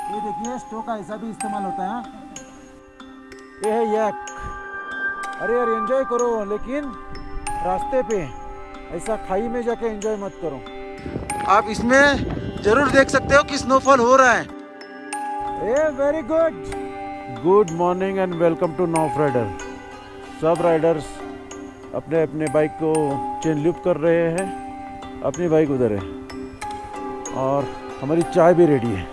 ये देखिए स्टो का ऐसा भी इस्तेमाल होता है। ये है यक। अरे यार एंजॉय करो, लेकिन रास्ते पे ऐसा खाई में जाके एंजॉय मत करो। आप इसमें जरूर देख सकते हो कि स्नोफॉल हो रहा है। A very good. Good morning and welcome to Nof rider. सब राइडर्स अपने अपने बाइक को चेन लूप कर रहे हैं। अपनी बाइक उधर है और हमारी चाय भी रेडी है,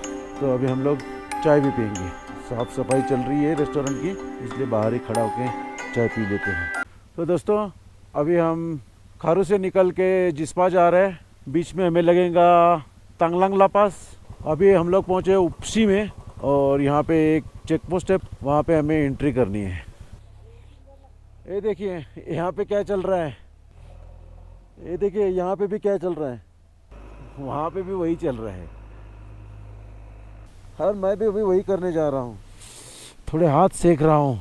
तो अभी हम लोग चाय भी पियेंगे। साफ़ सफाई चल रही है रेस्टोरेंट की, इसलिए बाहर ही खड़ा होके चाय पी लेते हैं। तो दोस्तों अभी हम खारू से निकल के जिस्पा जा रहे हैं। बीच में हमें लगेगा तांगलांग ला पास। अभी हम लोग पहुँचे उपसी में और यहाँ पे एक चेक पोस्ट है, वहाँ पे हमें एंट्री करनी है। ये देखिए यहाँ पे क्या चल रहा है, ये देखिए यहाँ पे भी क्या चल रहा है, वहाँ पे भी वही चल रहा है। और मैं भी अभी वही करने जा रहा हूँ। थोड़े हाथ सेक रहा हूँ,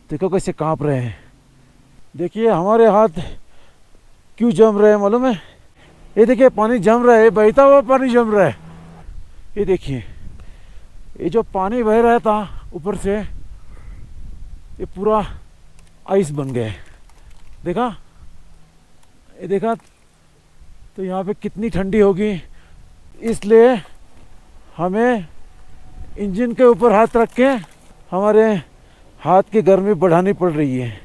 देखो कैसे कांप रहे हैं। देखिए हमारे हाथ क्यों जम रहे हैं मालूम है? ये देखिए पानी जम रहा है, बहता हुआ पानी जम रहा है। ये देखिए ये जो पानी बह रहा था ऊपर से, ये पूरा आइस बन गया है। देखा, ये देखा तो यहाँ पे कितनी ठंडी होगी। इसलिए हमें इंजन के ऊपर हाथ रख के हमारे हाथ की गर्मी बढ़ानी पड़ रही है।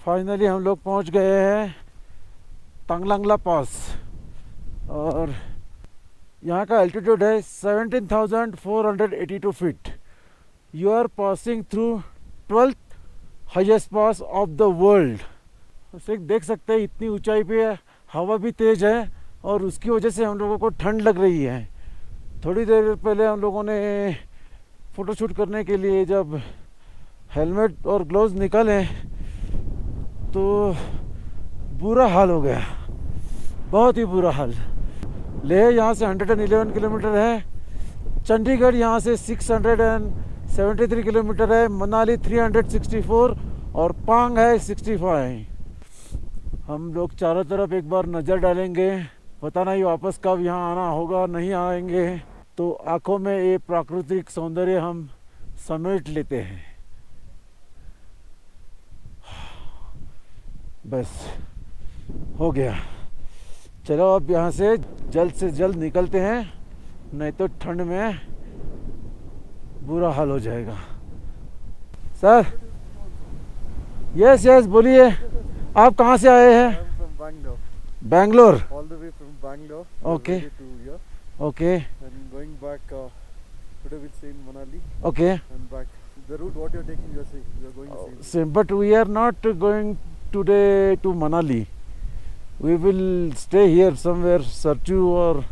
फाइनली हम लोग पहुँच गए हैं तांगलांगला पास और यहाँ का एल्टीट्यूड है 17,482 feet. You are passing through 12th highest pass of the world. देख सकते हैं इतनी ऊंचाई पे हवा भी तेज है और उसकी वजह से हम लोगों को ठंड लग रही है। थोड़ी देर पहले हम लोगों ने फ़ोटोशूट करने के लिए जब हेलमेट और ग्लव्स निकाले तो बुरा हाल हो गया, बहुत ही बुरा हाल। लेह यहाँ से 111 किलोमीटर है, चंडीगढ़ यहाँ से 673 किलोमीटर है, मनाली 364 और पांग है 65। हम लोग चारों तरफ एक बार नज़र डालेंगे, पता नहीं वापस कब यहाँ आना होगा, नहीं आएंगे तो आंखों में ये प्राकृतिक सौंदर्य हम समेट लेते हैं। बस हो गया, चलो अब यहाँ से जल्द निकलते हैं, नहीं तो ठंड में बुरा हाल हो जाएगा। सर, यस बोलिए, आप कहाँ से आए हैं? Bangalore. Bangalore. All the way from Bangalore. Okay. To here. Okay And going back, today we'll stay in Manali okay and back. The route what you're taking, you're saying you're going the same. same, but we are not going today to Manali. We will stay here somewhere, Sarchu or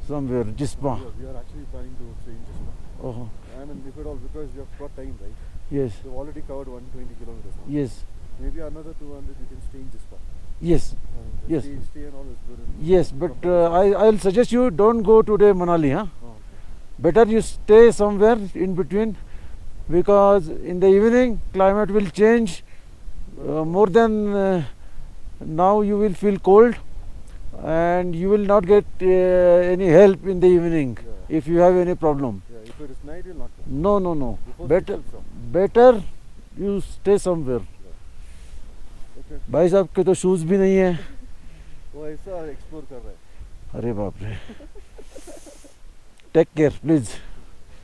somewhere, Jispa. We are actually planning to stay in Jispa. Oh, And if at all, because we have got time, right? yes, We've already covered 120 kilometers now. yes, Maybe another 200 you can stay in Jispa. yes, And Yes. Stay and all is good. yes, but I'll suggest you don't go today Manali, huh? Oh, okay. Better you stay somewhere in between, because in the evening climate will change more than now. You will feel cold and you will not get any help in the evening Yeah. if you have any problem. Yeah, if it is night, you'll not come. No. Before Better 6 also. better you stay somewhere. Okay. भाई साहब के तो shoes भी नहीं है। वो ऐसा explore कर रहा है. अरे बाप रे। Take care please.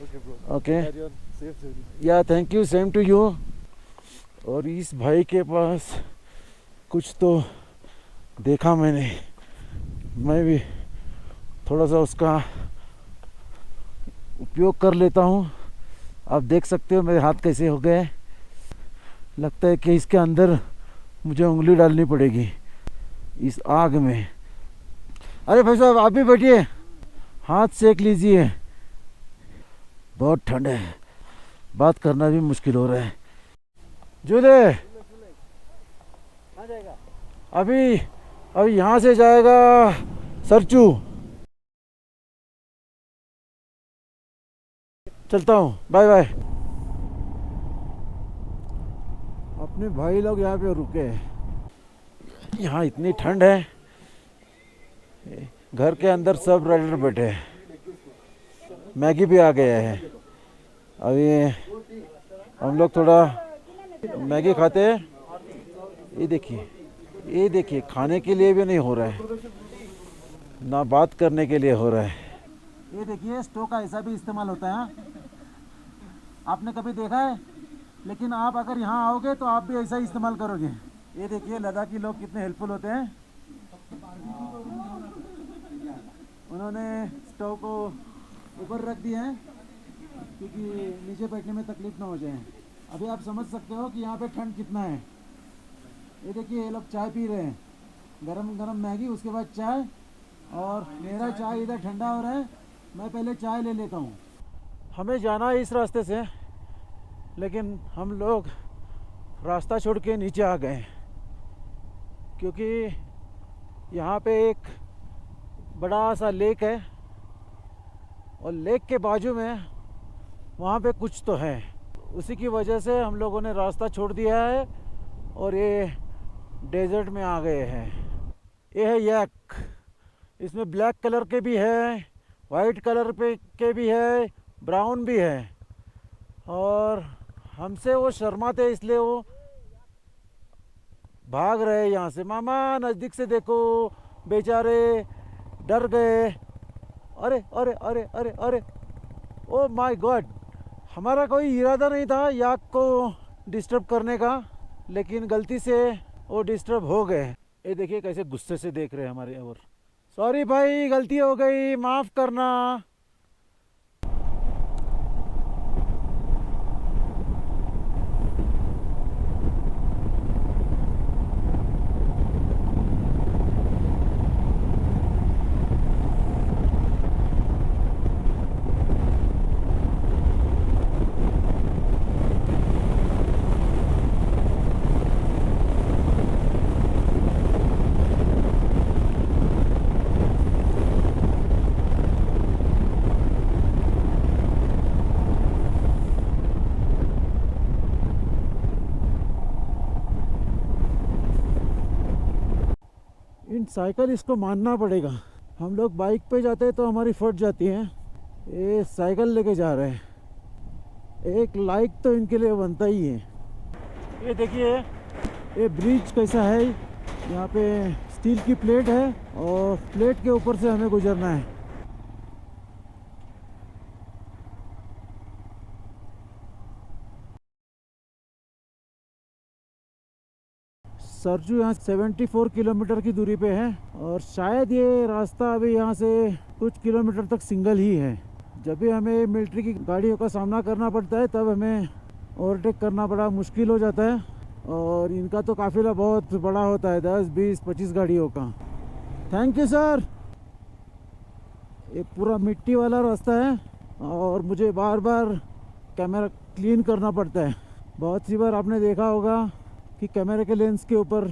Okay, bro. Okay Carry on. Safe journey. या thank you, same to you. और इस भाई के पास कुछ तो देखा मैंने, मैं भी थोड़ा सा उसका उपयोग कर लेता हूँ। आप देख सकते हो मेरे हाथ कैसे हो गए। लगता है कि इसके अंदर मुझे उंगली डालनी पड़ेगी इस आग में। अरे भाई साहब आप भी बैठिए, हाथ सेक लीजिए, बहुत ठंड है, बात करना भी मुश्किल हो रहा है। जूले अभी यहाँ से जाएगा सरचू। चलता हूँ, बाय बाय। अपने भाई लोग यहाँ पे रुके हैं। यहाँ इतनी ठंड है, घर के अंदर सब राइडर बैठे हैं। मैगी भी आ गया है। अभी हम लोग थोड़ा मैगी खाते हैं। ये देखिए खाने के लिए भी नहीं हो रहा है, ना बात करने के लिए हो रहा है। ये देखिए स्टोव का ऐसा भी इस्तेमाल होता है, आपने कभी देखा है? लेकिन आप अगर यहाँ आओगे तो आप भी ऐसा ही इस्तेमाल करोगे। ये देखिए लद्दाखी लोग कितने हेल्पफुल होते हैं। उन्होंने स्टोव को ऊपर रख दिया है क्योंकि नीचे बैठने में तकलीफ ना हो जाए। अभी आप समझ सकते हो कि यहाँ पे ठंड कितना है। ये देखिए ये लोग चाय पी रहे हैं, गरम गरम मैगी, उसके बाद चाय, और मेरा चाय इधर ठंडा हो रहा है। मैं पहले चाय ले लेता हूँ। हमें जाना है इस रास्ते से, लेकिन हम लोग रास्ता छोड़ के नीचे आ गए क्योंकि यहाँ पे एक बड़ा सा लेक है और लेक के बाजू में वहाँ पे कुछ तो है। उसी की वजह से हम लोगों ने रास्ता छोड़ दिया है और ये डेजर्ट में आ गए हैं। ये है यक। इसमें ब्लैक कलर के भी है, वाइट कलर पे के भी है, ब्राउन भी है। और हमसे वो शर्माते इसलिए वो भाग रहे यहाँ से। मामा नज़दीक से देखो, बेचारे डर गए। अरे अरे अरे अरे अरे, ओ माय गॉड। हमारा कोई इरादा नहीं था याक को डिस्टर्ब करने का, लेकिन गलती से वो डिस्टर्ब हो गए। ये देखिए कैसे गुस्से से देख रहे हैं हमारे ओर। सॉरी भाई, गलती हो गई, माफ़ करना। इन साइकिल इसको मानना पड़ेगा। हम लोग बाइक पे जाते हैं तो हमारी फट जाती है, ये साइकिल लेके जा रहे हैं। एक लाइक तो इनके लिए बनता ही है। ये देखिए ये ब्रिज कैसा है। यहाँ पे स्टील की प्लेट है और प्लेट के ऊपर से हमें गुजरना है। सरजू यहाँ 74 किलोमीटर की दूरी पे है और शायद ये रास्ता अभी यहाँ से कुछ किलोमीटर तक सिंगल ही है। जब भी हमें मिलिट्री की गाड़ियों का सामना करना पड़ता है तब हमें ओवरटेक करना बड़ा मुश्किल हो जाता है। और इनका तो काफिला बहुत बड़ा होता है, 10, 20, 25 गाड़ियों का। Thank you sir. ये पूरा मिट्टी वाला रास्ता है और मुझे बार बार कैमरा क्लीन करना पड़ता है। बहुत सी बार आपने देखा होगा कि कैमरे के लेंस के ऊपर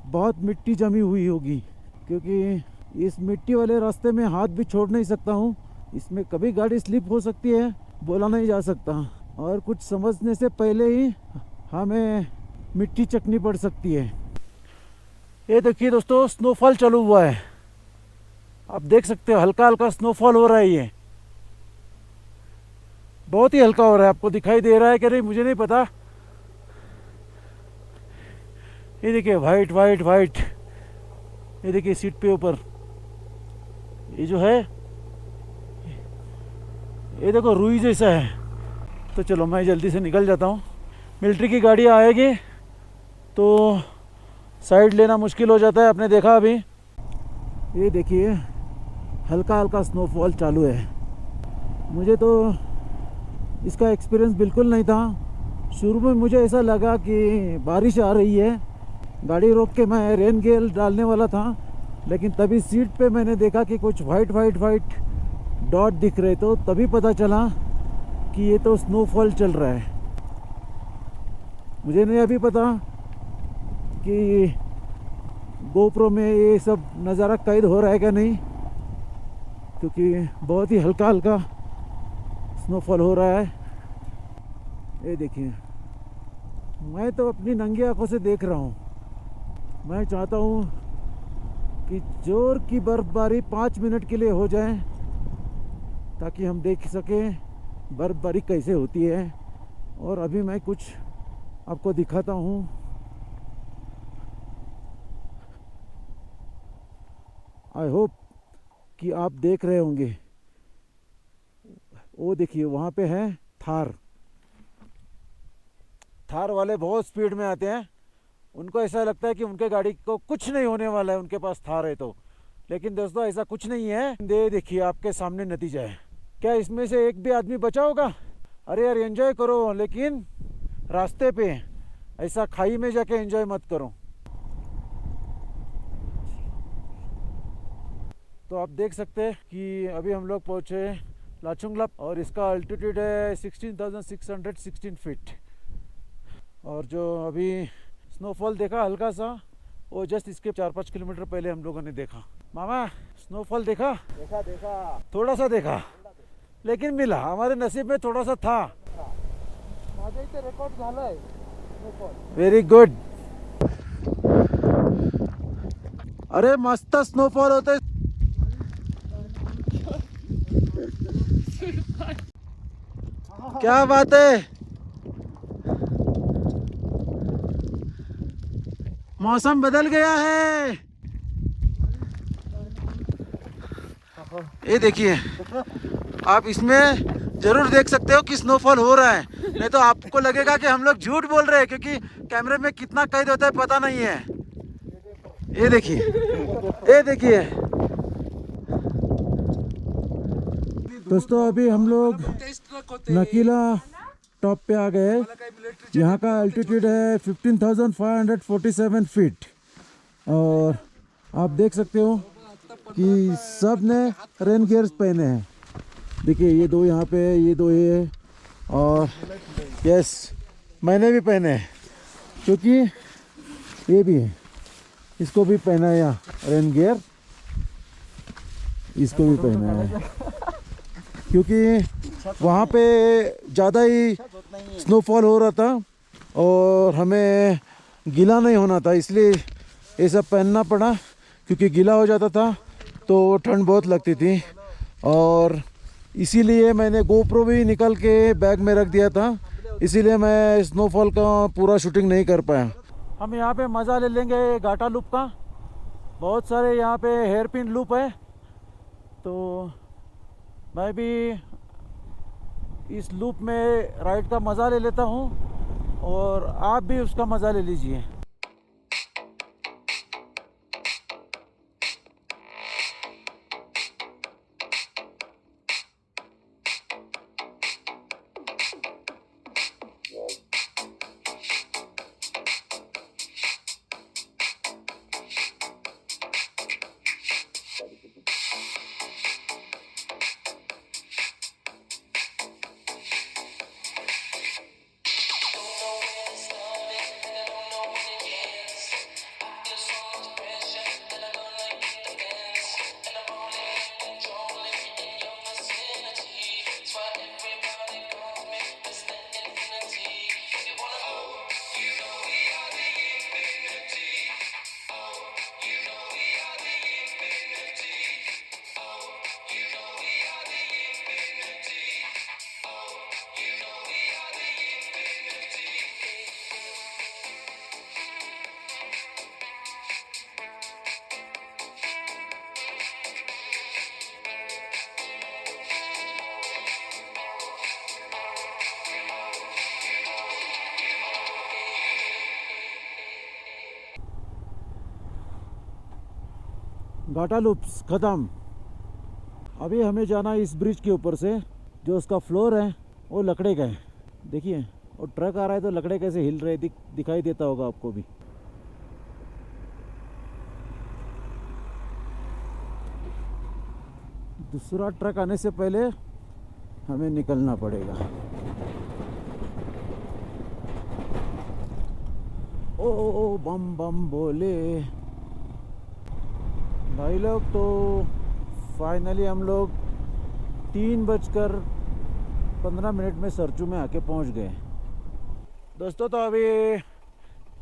बहुत मिट्टी जमी हुई होगी, क्योंकि इस मिट्टी वाले रास्ते में हाथ भी छोड़ नहीं सकता हूँ। इसमें कभी गाड़ी स्लिप हो सकती है, बोला नहीं जा सकता, और कुछ समझने से पहले ही हमें मिट्टी चखनी पड़ सकती है। ये देखिए दोस्तों, स्नोफॉल चालू हुआ है। आप देख सकते हो हल्का हल्का स्नोफॉल हो रहा है। ये बहुत ही हल्का हो रहा है। आपको दिखाई दे रहा है कि नहीं मुझे नहीं पता। ये देखिए वाइट वाइट वाइट। ये देखिए सीट पे ऊपर ये जो है, ये देखो रुई जैसा है। तो चलो मैं जल्दी से निकल जाता हूँ। मिलिट्री की गाड़ी आएगी तो साइड लेना मुश्किल हो जाता है, आपने देखा अभी। ये देखिए हल्का हल्का स्नोफॉल चालू है। मुझे तो इसका एक्सपीरियंस बिल्कुल नहीं था। शुरू में मुझे ऐसा लगा कि बारिश आ रही है। गाड़ी रोक के मैं रेन गेयर डालने वाला था, लेकिन तभी सीट पे मैंने देखा कि कुछ वाइट वाइट वाइट डॉट दिख रहे, तो तभी पता चला कि ये तो स्नोफॉल चल रहा है। मुझे नहीं अभी पता कि गोप्रो में ये सब नज़ारा कैद हो रहा है क्या नहीं, क्योंकि बहुत ही हल्का हल्का स्नोफॉल हो रहा है। ये देखिए मैं तो अपनी नंगी आंखों से देख रहा हूँ। मैं चाहता हूँ कि जोर की बर्फबारी 5 मिनट के लिए हो जाए, ताकि हम देख सकें बर्फबारी कैसे होती है। और अभी मैं कुछ आपको दिखाता हूँ। आई होप कि आप देख रहे होंगे। वो देखिए वहाँ पे है थार वाले बहुत स्पीड में आते हैं। उनको ऐसा लगता है कि उनके गाड़ी को कुछ नहीं होने वाला है, उनके पास थार है तो। लेकिन दोस्तों ऐसा कुछ नहीं है। देखिए आपके सामने नतीजा है। क्या इसमें से एक भी आदमी बचा होगा? अरे यार एंजॉय करो, लेकिन रास्ते पे ऐसा खाई में जाके एंजॉय मत करो। तो आप देख सकते हैं कि अभी हम लोग पहुँचे लाचुंगला और इसका अल्टीट्यूड है 16,616 फीट। और जो अभी स्नोफॉल देखा हल्का सा, वो जस्ट इसके 4-5 किलोमीटर पहले हम लोगों ने देखा। मामा स्नोफॉल देखा? देखा थोड़ा सा देखा, लेकिन मिला। हमारे नसीब में थोड़ा सा था। माझ्या इथे रेकॉर्ड झालाय वेरी गुड। अरे मस्त स्नोफॉल होते। क्या बात है, मौसम बदल गया है। ये देखिए, आप इसमें जरूर देख सकते हो कि स्नोफॉल हो रहा है। नहीं तो आपको लगेगा कि हम लोग झूठ बोल रहे हैं, क्योंकि कैमरे में कितना कैद होता है पता नहीं है। ये देखिए, ये देखिए दोस्तों, अभी हम लोग नकीला टॉप पे आ गए। यहाँ का अल्टीट्यूड है 15,547 फीट। और आप देख सकते हो कि सब ने रेन गियर्स पहने हैं। देखिए ये दो यहाँ पे, ये दो ये, और यस मैंने भी पहने हैं, क्योंकि ये भी है, इसको भी पहना है यहाँ रेन गियर, इसको भी पहना है, क्योंकि वहाँ पे ज़्यादा ही स्नोफॉल हो रहा था और हमें गीला नहीं होना था, इसलिए ये सब पहनना पड़ा। क्योंकि गीला हो जाता था तो ठंड बहुत लगती थी, और इसीलिए मैंने गोप्रो भी निकल के बैग में रख दिया था। इसीलिए मैं स्नोफॉल का पूरा शूटिंग नहीं कर पाया। हम यहाँ पे मज़ा ले लेंगे घाटा लूप का। बहुत सारे यहाँ पे हेयर पिन लूप है, तो मैं भी इस लूप में राइड का मज़ा ले लेता हूँ, और आप भी उसका मज़ा ले लीजिए। घाटा लूप्स ख़त्म। अभी हमें जाना है इस ब्रिज के ऊपर से, जो उसका फ्लोर है वो लकड़े का है। देखिए, और ट्रक आ रहा है तो लकड़े कैसे हिल रहे दिखाई देता होगा आपको भी। दूसरा ट्रक आने से पहले हमें निकलना पड़ेगा। ओ बम बम बोले भाई लोग। तो फाइनली हम लोग 3:15 में सरचू में आके पहुंच गए। दोस्तों, तो अभी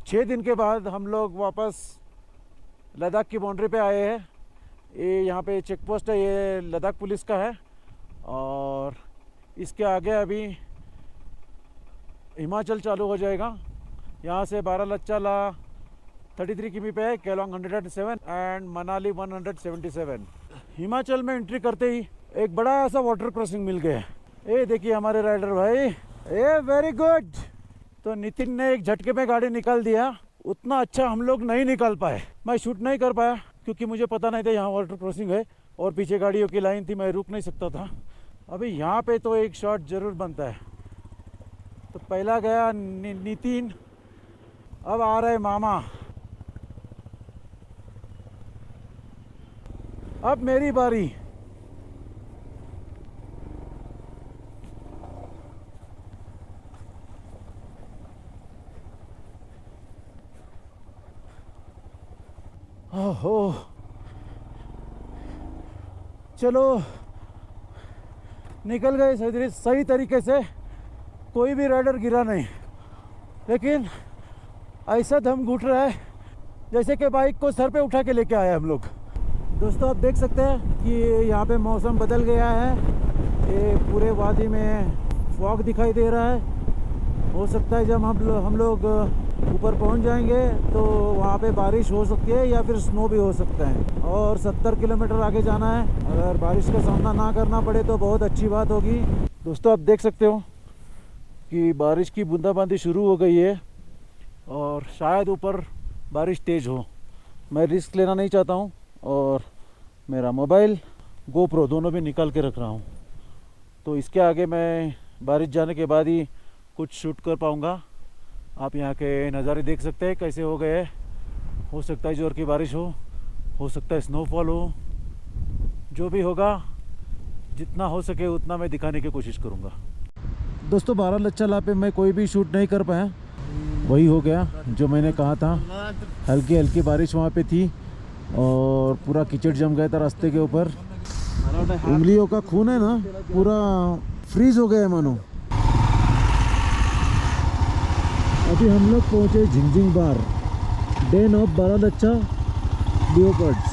6 दिन के बाद हम लोग वापस लद्दाख की बाउंड्री पे आए हैं। ये यहाँ पे चेक पोस्ट है, ये लद्दाख पुलिस का है। और इसके आगे अभी हिमाचल चालू हो जाएगा। यहाँ से बारालाचाला 33 किमी पे है, केलोंग 107 एंड मनाली 177। हिमाचल में एंट्री करते ही एक बड़ा सा वाटर क्रॉसिंग मिल गया। ये देखिए हमारे राइडर भाई, ये वेरी गुड। तो नितिन ने एक झटके में गाड़ी निकाल दिया। उतना अच्छा हम लोग नहीं निकाल पाए, मैं शूट नहीं कर पाया क्योंकि मुझे पता नहीं था यहाँ वाटर क्रॉसिंग है और पीछे गाड़ियों की लाइन थी, मैं रुक नहीं सकता था। अभी यहाँ पे तो एक शॉट जरूर बनता है। तो पहला गया नितिन, अब आ रहे मामा। अब मेरी बारी। ओहो, चलो निकल गए सही तरीके से। कोई भी राइडर गिरा नहीं, लेकिन ऐसा दम घुट रहा है जैसे कि बाइक को सर पे उठा के लेके आए हम लोग। दोस्तों आप देख सकते हैं कि यहाँ पे मौसम बदल गया है। ये पूरे वादी में फॉग दिखाई दे रहा है। हो सकता है जब हम लोग ऊपर पहुँच जाएंगे तो वहाँ पे बारिश हो सकती है या फिर स्नो भी हो सकता है। और 70 किलोमीटर आगे जाना है। अगर बारिश का सामना ना करना पड़े तो बहुत अच्छी बात होगी। दोस्तों आप देख सकते हो कि बारिश की बूंदाबांदी शुरू हो गई है और शायद ऊपर बारिश तेज़ हो। मैं रिस्क लेना नहीं चाहता हूँ और मेरा मोबाइल गोप्रो दोनों भी निकाल के रख रहा हूँ। तो इसके आगे मैं बारिश जाने के बाद ही कुछ शूट कर पाऊँगा। आप यहाँ के नज़ारे देख सकते हैं कैसे हो गए। हो सकता है जोर की बारिश हो सकता है स्नोफॉल हो। जो भी होगा, जितना हो सके उतना मैं दिखाने की कोशिश करूँगा। दोस्तों बारालाचाला पे मैं कोई भी शूट नहीं कर पाया। वही हो गया जो मैंने कहा था। हल्की हल्की बारिश वहाँ पे थी और पूरा कीचड़ जम गया था रास्ते के ऊपर। उंगलियों का खून है ना पूरा फ्रीज हो गया है मानो। अभी हम लोग पहुँचे झिंगझिंग बार, डेन ऑफ बारालाचा लियोपार्ड्स।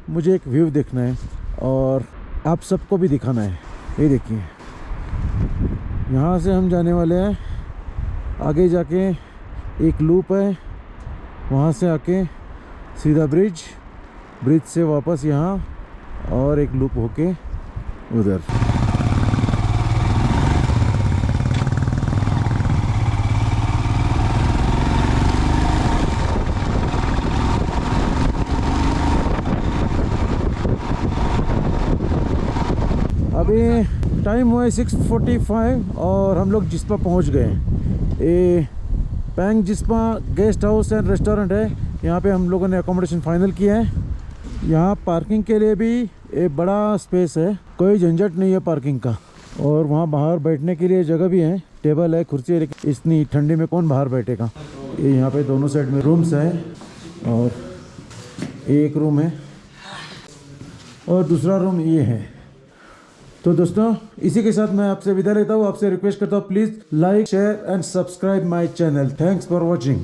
मुझे एक व्यू देखना है और आप सबको भी दिखाना है। ये देखिए, यहाँ से हम जाने वाले हैं। आगे जाके एक लूप है, वहाँ से आके सीधा ब्रिज से वापस यहाँ और एक लूप होके उधर। अभी टाइम हुआ है 6:45 और हम लोग जिस्पा पहुंच गए। ये Pang Jispa guest house and restaurant है। यहाँ पे हम लोगों ने अकोमोडेशन फाइनल किया है। यहाँ पार्किंग के लिए भी एक बड़ा स्पेस है, कोई झंझट नहीं है पार्किंग का। और वहाँ बाहर बैठने के लिए जगह भी है, टेबल है, कुर्सी है। लेकिन इतनी ठंडी में कौन बाहर बैठेगा। ये यहाँ पे दोनों साइड में रूम्स हैं और एक रूम है और दूसरा रूम ये है। तो दोस्तों इसी के साथ मैं आपसे विदा लेता हूँ। आपसे रिक्वेस्ट करता हूँ please like share and subscribe my channel. Thanks for watching.